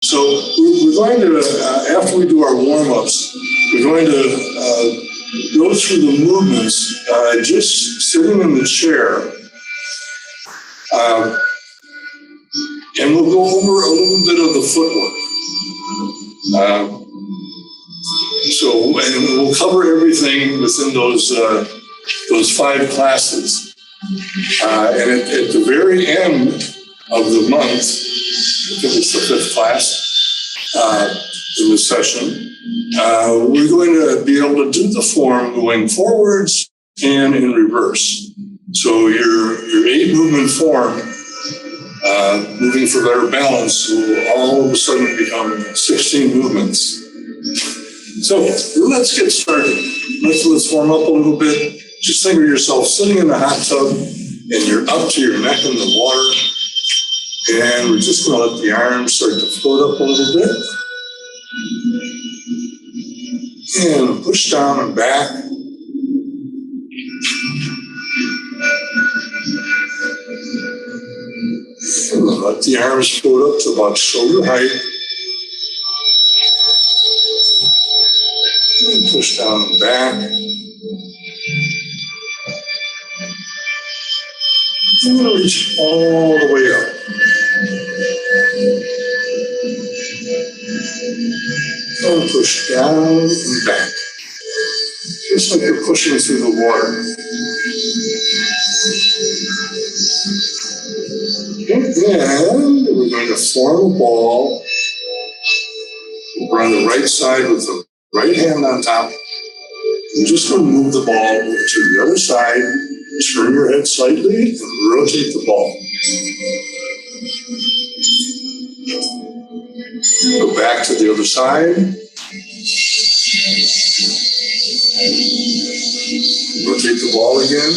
So we're going to, after we do our warm-ups, we're going to go through the movements just sitting in the chair. And we'll go over a little bit of the footwork. And we'll cover everything within those 5 classes. And at the very end of the month, I think it's the 5th class in the session, we're going to be able to do the form going forwards and in reverse. So your 8 movement form, moving for better balance, will all of a sudden become 16 movements. So let's get started. Let's warm up a little bit. Just think of yourself sitting in the hot tub and you're up to your neck in the water. And we're just going to let the arms start to float up a little bit. And push down and back. And then let the arms float up to about shoulder height. And push down and back. And reach all the way up. And push down and back. Just like you're pushing through the water. And then we're going to form a ball. We're on the right side with the right hand on top. We're just going to move the ball over to the other side. Turn your head slightly and rotate the ball. Go back to the other side. Rotate the ball again.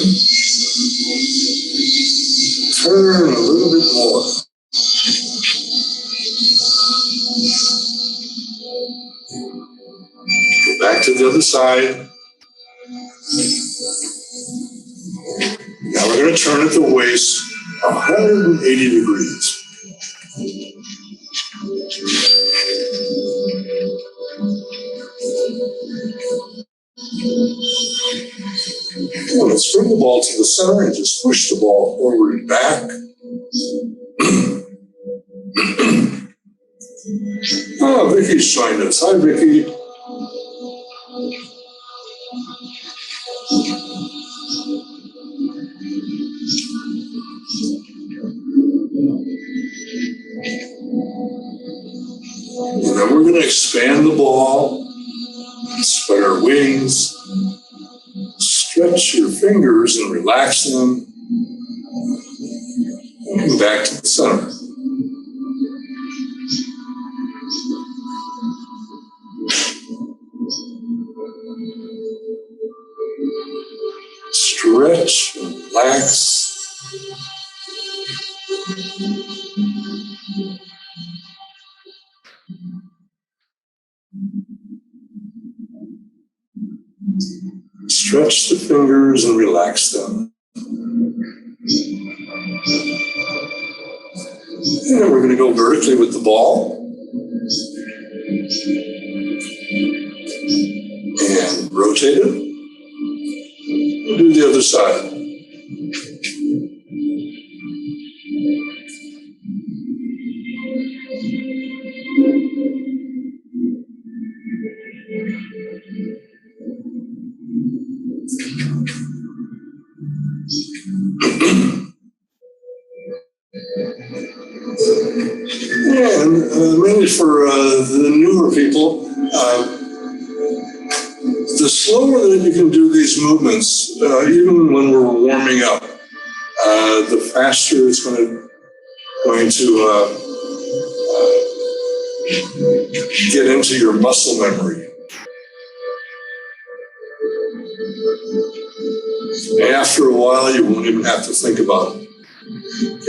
Turn a little bit more. Go back to the other side. Now we're going to turn at the waist 180 degrees. Well, let's bring the ball to the center and just push the ball forward and back. Oh, Vicky's joined us. Hi, Vicky. And then we're going to expand the ball, spread our wings, stretch your fingers and relax them, and come back to the center. Stretch and relax. Stretch the fingers and relax them. And then we're going to go vertically with the ball. And rotate it. And do the other side. And mainly for the newer people, the slower that you can do these movements, even when we're warming up, the faster it's going to get into your muscle memory. After a while, you won't even have to think about it.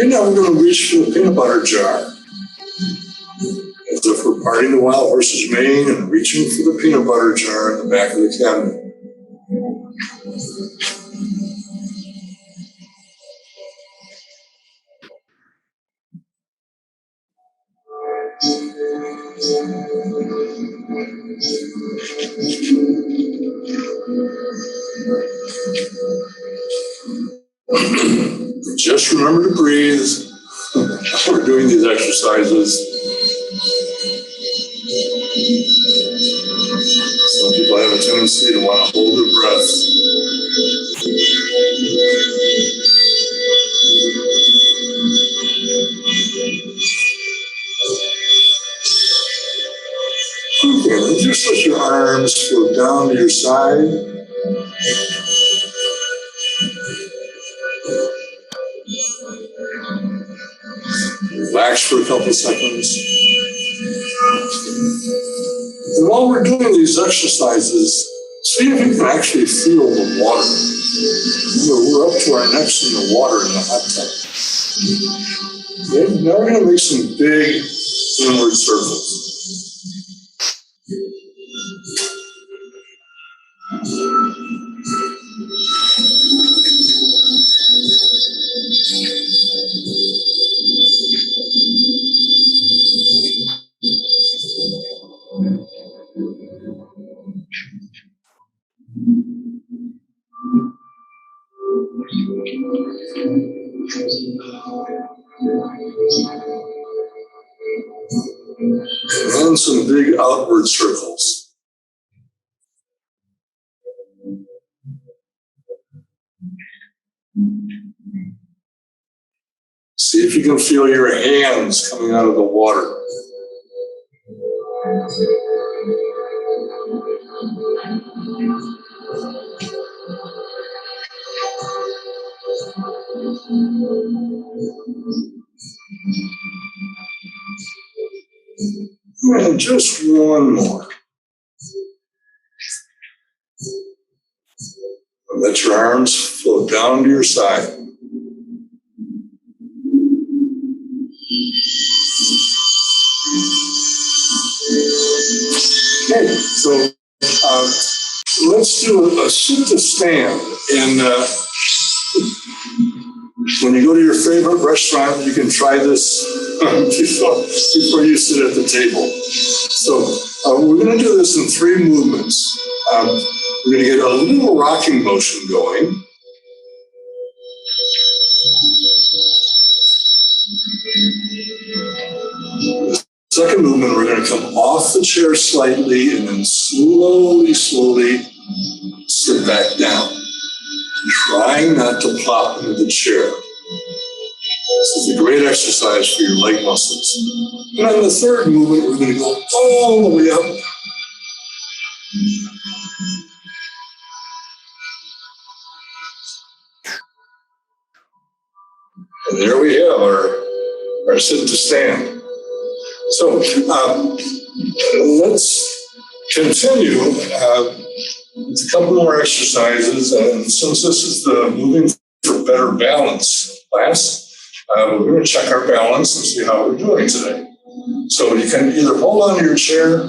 And now we're going to reach for the peanut butter jar. As if we're parting the wild horse's mane and reaching for the peanut butter jar in the back of the cabinet. Just remember to breathe while we're doing these exercises. Some people have a tendency to want to hold their breath. Okay, then just let your arms float down to your side. Relax for a couple of seconds. And while we're doing these exercises, see if you can actually feel the water. Remember, we're up to our necks in the water in the hot tub. Okay, now we're going to make some big inward circles. And some big outward circles. See if you can feel your hands coming out of the water. And just one more. Let your arms float down to your side. Okay, so let's do a sit to stand. And when you go to your favorite restaurant, you can try this before you sit at the table. So we're going to do this in 3 movements. We're going to get a little rocking motion going. The second movement, we're going to come off the chair slightly and then slowly sit back down, trying not to plop into the chair. This is a great exercise for your leg muscles. And on the third movement, we're going to go all the way up. And there we have our sit to stand. So let's continue with a couple more exercises. And since this is the Moving for Better Balance class, we're going to check our balance and see how we're doing today. So you can either hold on to your chair,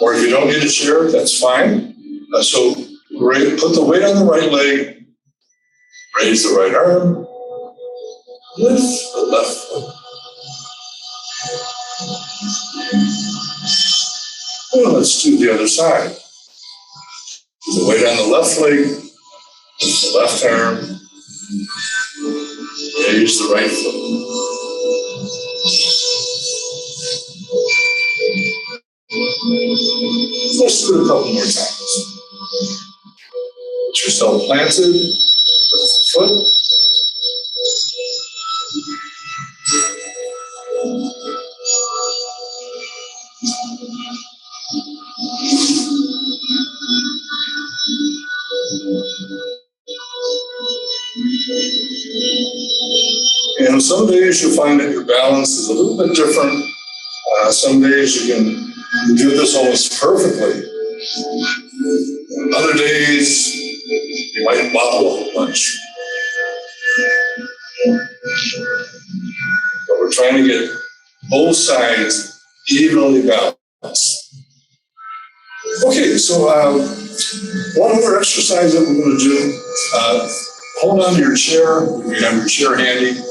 or if you don't need a chair, that's fine. So put the weight on the right leg, raise the right arm, lift the left foot. Well, let's do the other side. Put the weight on the left leg, the left arm, raise the right foot. Let's do it a couple more times. Get yourself planted, lift the foot. And some days you'll find that your balance is a little bit different. Some days you can do this almost perfectly. And other days you might wobble a whole bunch. But we're trying to get both sides evenly balanced. Okay, so one other exercise that we're going to do, hold on to your chair, you have your chair handy,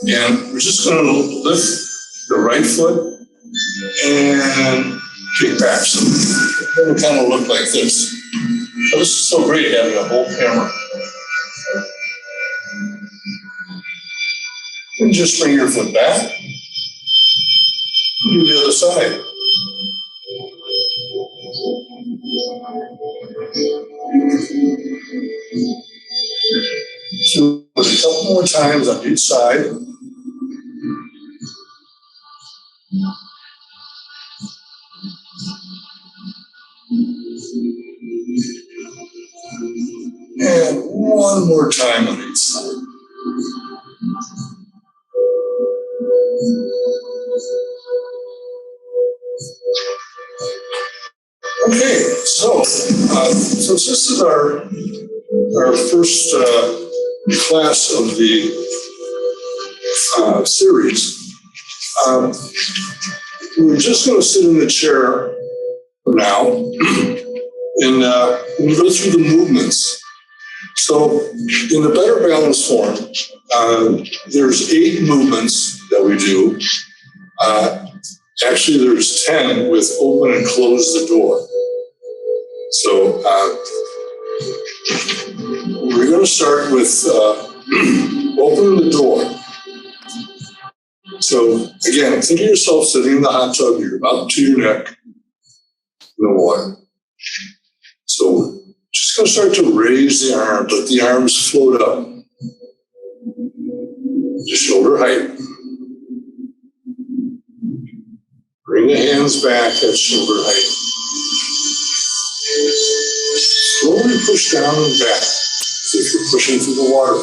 and we're just going to lift the right foot and kick back. So it'll kind of look like this. So this is so great having a whole camera. And just bring your foot back. Do the other side. So a couple more times on each side. And one more time on each side. Okay, so since this is our first class of the series, we're just going to sit in the chair now and we'll go through the movements. So in the Better Balance form, there's 8 movements that we do. Actually, there's 10 with open and close the door. So we're going to start with opening the door. So again, think of yourself sitting in the hot tub. You're about to your neck in the water. So just going to start to raise the arms. Let the arms float up to shoulder height. Bring the hands back at shoulder height. Slowly push down and back as if you're pushing through the water.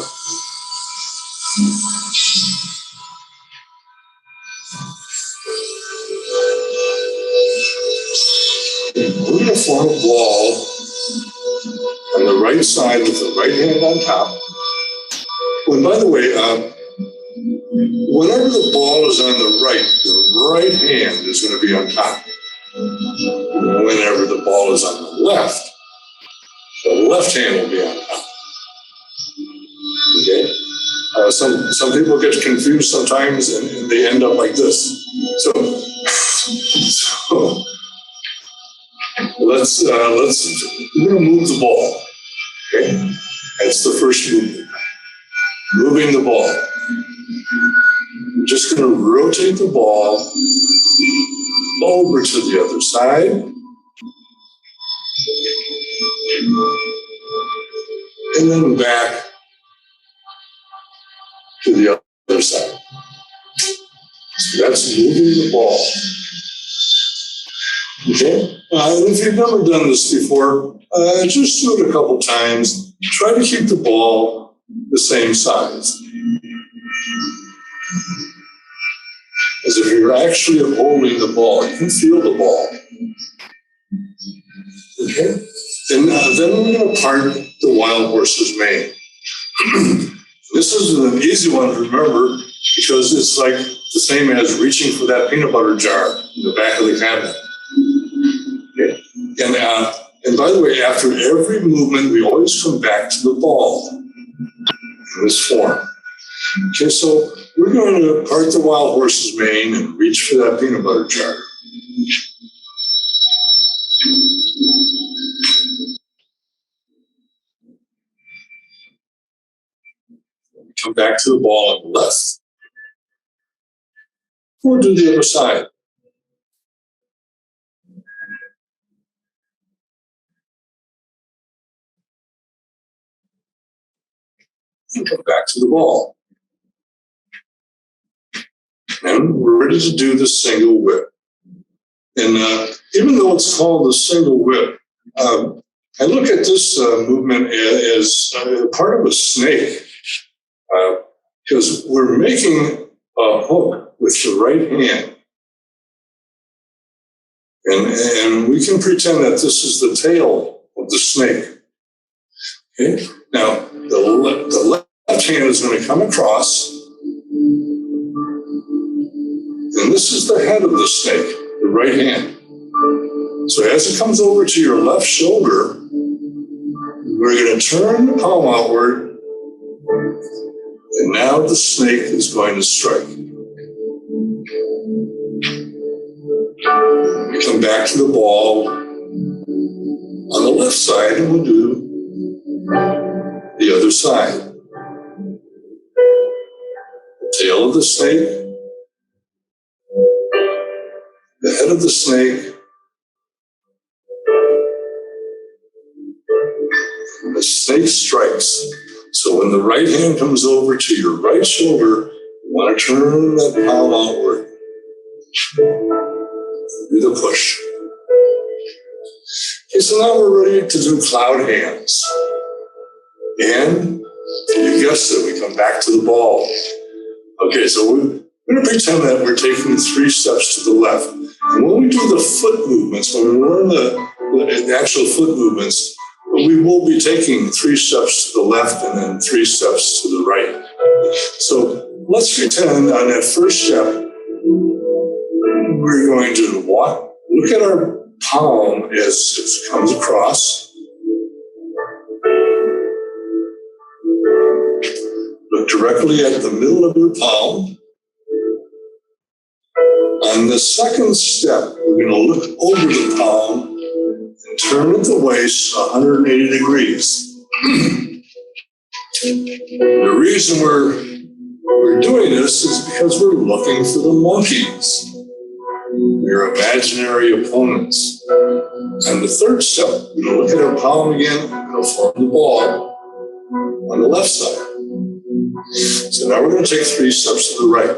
We're going to form a ball on the right side with the right hand on top. And by the way, whenever the ball is on the right hand is going to be on top. Whenever the ball is on the left hand will be on top. Okay? Some people get confused sometimes and they end up like this. So let's we're going to move the ball. Okay? That's the first movement. Moving the ball. We're just going to rotate the ball over to the other side. And then back to the other side. So that's moving the ball. Okay? If you've never done this before, just do it a couple times. Try to keep the ball the same size. As if you're actually holding the ball. You can feel the ball. Okay? And then we're going to part the wild horse's mane. This is an easy one to remember because it's like the same as reaching for that peanut butter jar in the back of the cabinet. Okay? And by the way, after every movement, we always come back to the ball in this form. Okay, so we're going to part the wild horse's mane and reach for that peanut butter jar. Come back to the ball on the left. We'll do the other side. And come back to the ball. And we're ready to do the single whip. And even though it's called the single whip, I look at this movement as part of a snake. Because we're making a hook with the right hand. And we can pretend that this is the tail of the snake. Okay? Now, the left hand is going to come across. And this is the head of the snake, the right hand. So as it comes over to your left shoulder, we're going to turn the palm outward. And now the snake is going to strike. We come back to the ball on the left side, and we'll do the other side. The tail of the snake, the head of the snake, and the snake strikes. So when the right hand comes over to your right shoulder, you want to turn that palm outward. Do the push. Okay, so now we're ready to do cloud hands. And you guessed it, we come back to the ball. Okay, so we're going to pretend that we're taking 3 steps to the left. And when we do the foot movements, when we learn the actual foot movements, we will be taking 3 steps to the left and then 3 steps to the right. So let's pretend on that first step, we're going to walk, look at our palm as it comes across. Look directly at the middle of your palm. On the second step, we're going to look over the palm and turn at the waist 180 degrees. The reason we're doing this is because we're looking for the monkeys, your imaginary opponents. And the third step, we're going to look at our palm again, we're going to form the ball on the left side. So now we're going to take 3 steps to the right.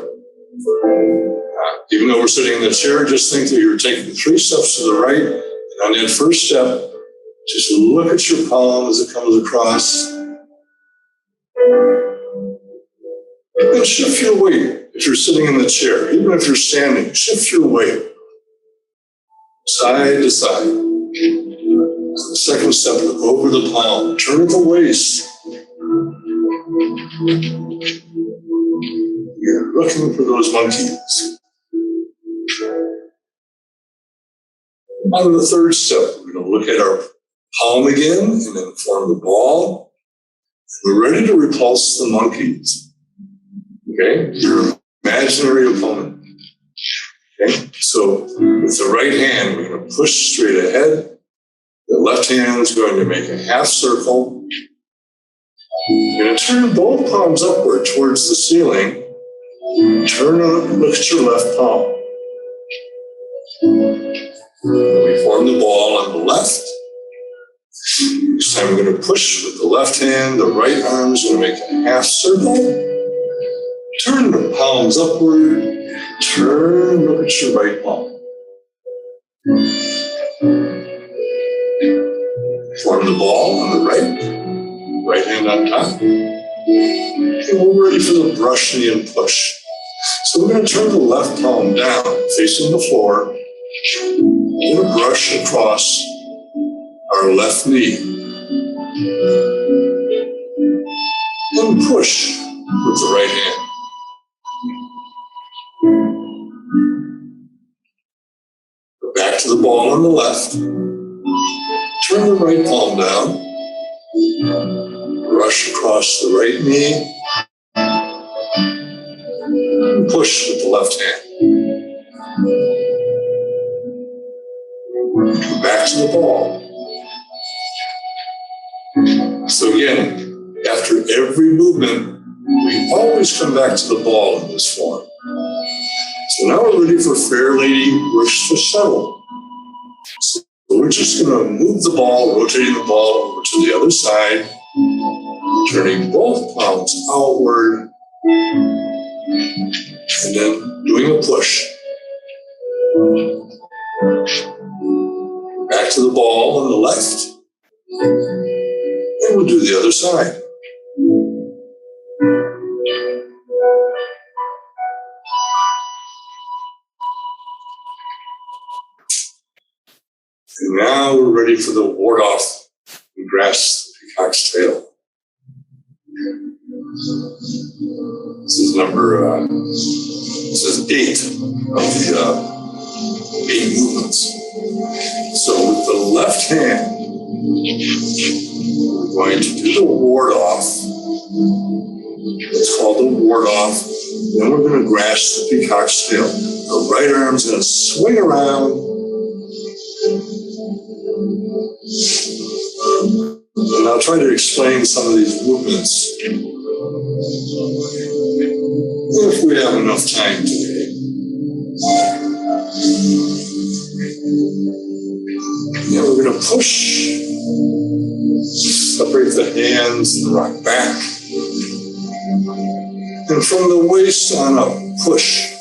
Even though we're sitting in the chair, just think that you're taking 3 steps to the right. And on that first step, just look at your palm as it comes across. And shift your weight if you're sitting in the chair. Even if you're standing, shift your weight side to side. The second step, look over the palm. Turn at the waist. You're looking for those monkeys. On the third step, we're going to look at our palm again and then form the ball. We're ready to repulse the monkeys. Okay? Your imaginary opponent. Okay? So with the right hand, we're going to push straight ahead. The left hand is going to make a half circle. You're going to turn both palms upward towards the ceiling. Turn and look at your left palm. We form the ball on the left. This time we're going to push with the left hand. The right arm is going to make a half circle. Turn the palms upward. Turn, look at your right palm. Form the ball on the right. Right hand on top. And we're ready for the brush knee and push. So we're going to turn the left palm down, facing the floor. We're going to brush across our left knee. And push with the right hand. Go back to the ball on the left. Turn the right palm down. Brush across the right knee. And push with the left hand. Come back to the ball. So again, after every movement, we always come back to the ball in this form. So now we're ready for Fair Lady Works to Settle. So we're just going to move the ball, rotating the ball over to the other side, turning both palms outward, and then doing a push. Back to the ball on the left. And we'll do the other side. And now we're ready for the ward off and grasp the peacock's tail. This is number, this is 8 of the 8 movements. So with the left hand, we're going to do the ward off. It's called the ward off. Then we're going to grasp the peacock's tail. The right arm's going to swing around. And I'll try to explain some of these movements if we have enough time today. Yeah, we're going to push, separate the hands and rock back. And from the waist on up, push.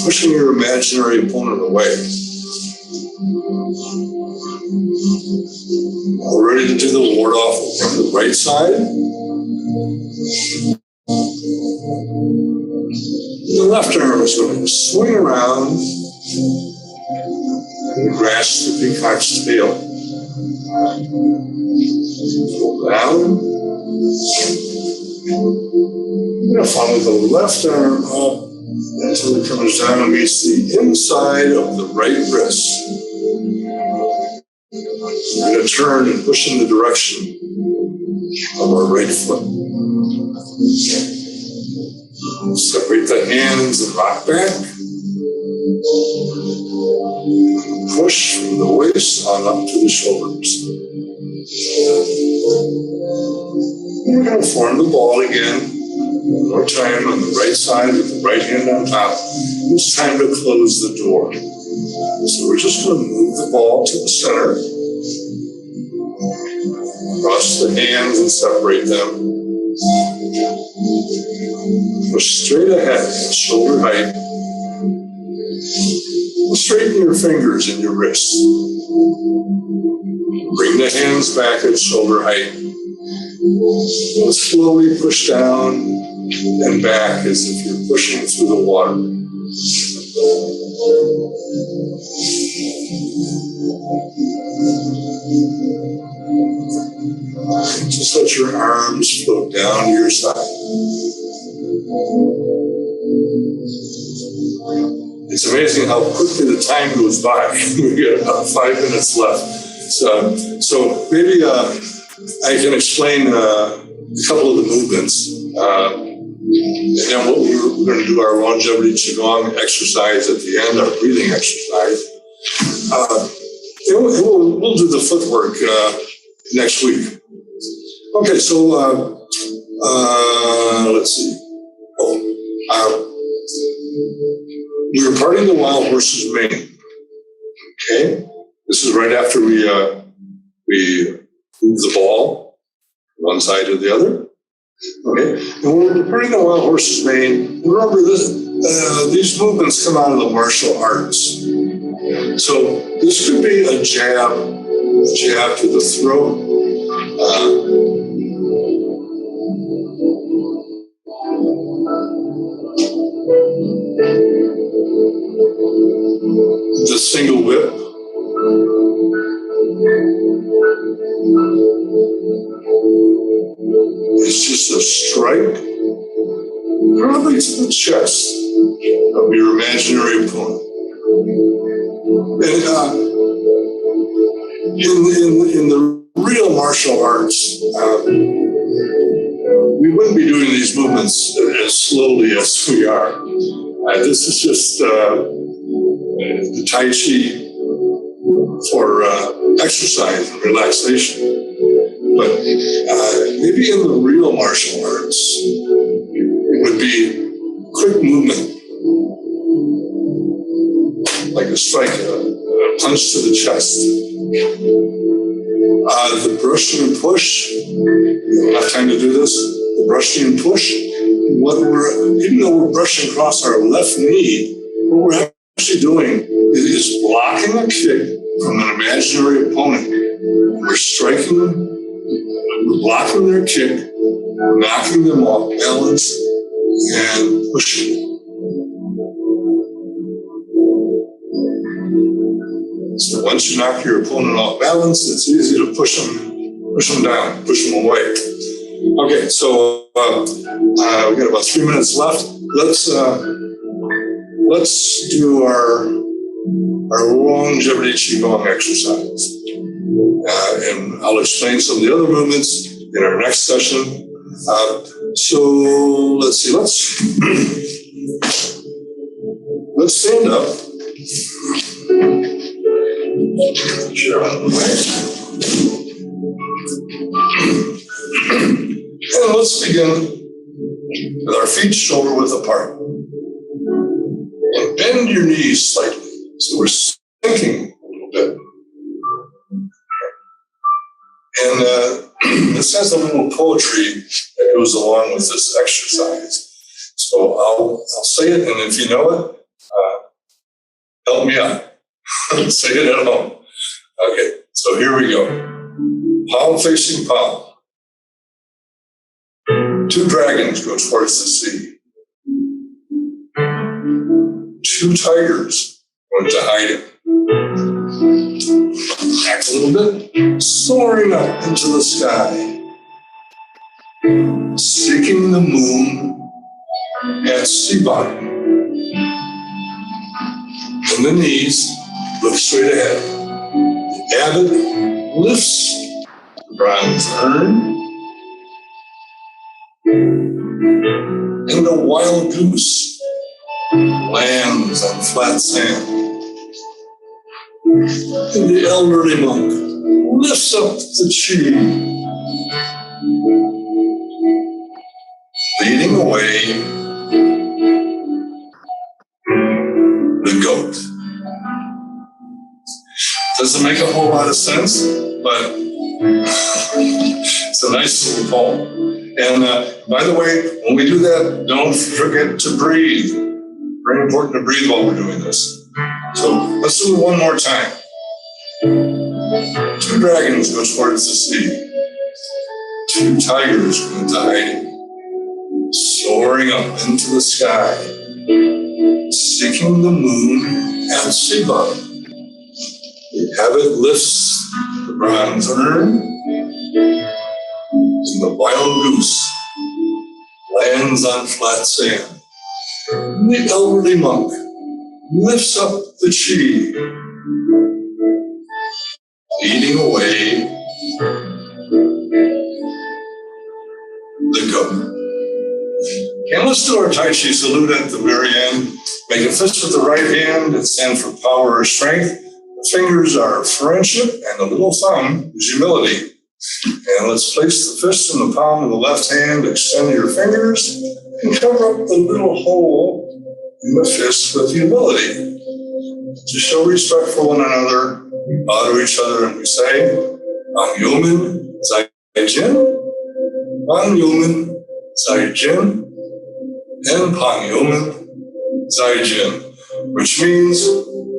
Pushing your imaginary opponent away. We're ready to do the ward off from the right side. The left arm is going to swing around and grasp the peacock's tail. Pull down. You're going to follow the left arm up until it comes down and meets the inside of the right wrist. We're going to turn and push in the direction of our right foot. Separate the hands and rock back. Push from the waist on up to the shoulders. We're going to form the ball again. One more time on the right side with the right hand on top. It's time to close the door. So we're just going to move the ball to the center. Cross the hands and separate them. Push straight ahead, shoulder height. Straighten your fingers and your wrists. Bring the hands back at shoulder height. And slowly push down and back as if you're pushing through the water. Just let your arms float down to your side. It's amazing how quickly the time goes by. We got about 5 minutes left. So maybe I can explain a couple of the movements. And then we're going to do our longevity Qigong exercise at the end, our breathing exercise. We'll do the footwork next week. Okay, so let's see. We were parting the wild horse's mane. Okay, this is right after we move the ball from one side to the other. Okay, and when we're parting the wild horse's mane, remember this. These movements come out of the martial arts. So this could be a jab to the throat. The single whip. It's just a strike, probably to the chest of your imaginary opponent. And in the real martial arts, we wouldn't be doing these movements as slowly as we are. This is just the Tai Chi for exercise and relaxation. But maybe in the real martial arts, it would be quick movement, like a strike, a punch to the chest. The brushing and push, we don't have time to do this. The brushing and push, even though we're brushing across our left knee, what we're actually doing is blocking a kick from an imaginary opponent. We're striking them, we're blocking their kick, knocking them off balance, and pushing. So once you knock your opponent off balance, it's easy to push them down, push them away. Okay, so we got about 3 minutes left. Let's do our longevity Qigong exercise. And I'll explain some of the other movements in our next session. So let's see, let's stand up. Sure. And let's begin with our feet shoulder width apart. And bend your knees slightly. So we're sinking a little bit. And this has a little poetry that goes along with this exercise. So I'll say it, and if you know it, help me out. Say it at home. Okay, so here we go. Palm facing palm. Two dragons go towards the sea. Two tigers went to hiding. Back a little bit, soaring up into the sky, seeking the moon at sea bottom. On the knees, look straight ahead. The abbot lifts the bronze urn, and the wild goose lands on flat sand. And the elderly monk lifts up the chi, leading away the goat. Doesn't make a whole lot of sense, but it's a nice little poem. And by the way, when we do that, don't forget to breathe. Very important to breathe while we're doing this. So let's do it one more time. Two dragons go towards the sea. Two tigers go into hiding, soaring up into the sky, seeking the moon at sea bottom. The abbot lifts the bronze urn, and the wild goose lands on flat sand. And the elderly monk lifts up the chi, leading away the goat. And let's do our Tai Chi salute at the very end. Make a fist with the right hand and stand for power or strength. The fingers are friendship, and the little thumb is humility. And let's place the fist in the palm of the left hand, extend your fingers, and cover up the little hole in the fist with humility. To show respect for one another, we bow to each other and we say, Ang Yumin Zai Jin, Ang Yumin Zai Jin, and Pang Yumin Zai Jin, which means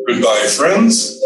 goodbye, friends.